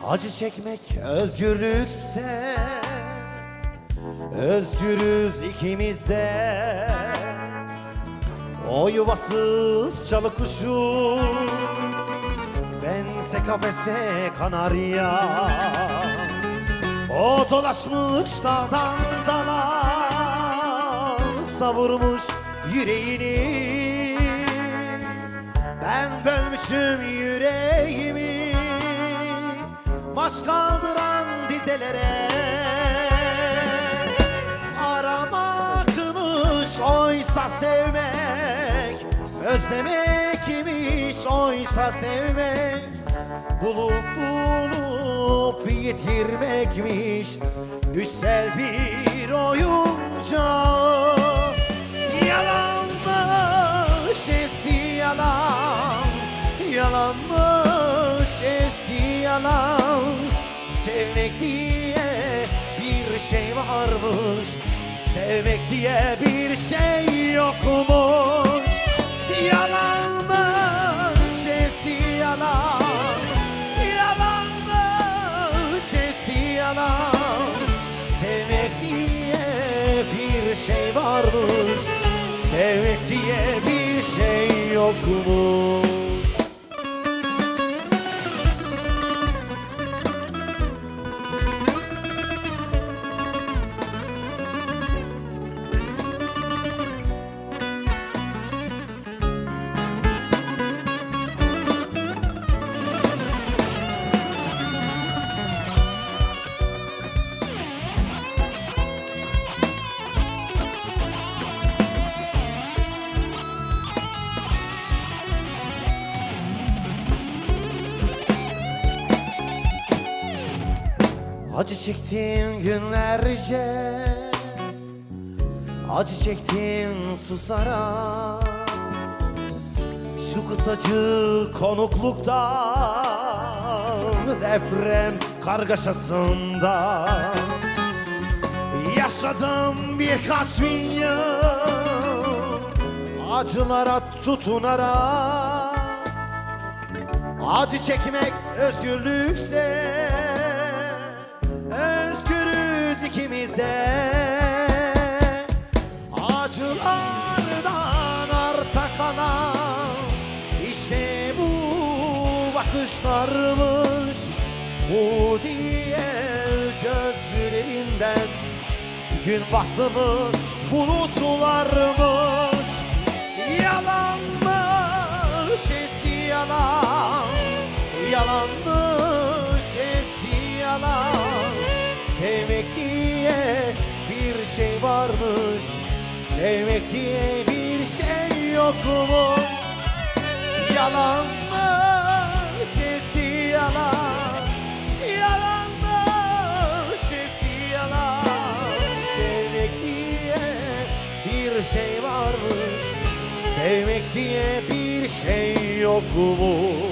Acı çekmek özgürlükse, özgürüz ikimiz de. O yuvasız çalı kuşu, bense kafeste kanarya. O dolaşmış dağdan dala, savurmuş yüreğini. Ben bölmüşüm yüreğimi, baş kaldıran dizelere. Aramakmış oysa sevmek, özlemek imiş oysa sevmek. Bulup bulup yitirmekmiş güzel bir oyuncak. Yalanmış hepsi yalan, yalanmış hepsi yalan. Sevmek diye bir şey varmış, sevmek diye bir şey yokmuş. Yalanmış hepsi yalan, yalanmış hepsi yalan. Sevmek diye bir şey varmış, sevmek diye bir şey yokmuş. Acı çektim günlerce, acı çektim susarak. Şu kısacık konuklukta, deprem kargaşasında yaşadım birkaç bin yıl acılara tutunarak. Acı çekmek özgürlükse, özgürüz ikimiz de. Acılardan arta kalan işte bu bakışlarmış. Bu diye gözlerinden gün battı mı bulutlarmış. Yalanmış hepsi yalan, yalanmış hepsi yalan. Sevmek diye bir şey varmış, sevmek diye bir şey yokmuş. Yalanmış hepsi yalan, yalanmış hepsi yalan. Sevmek diye bir şey varmış, sevmek diye bir şey yokmuş.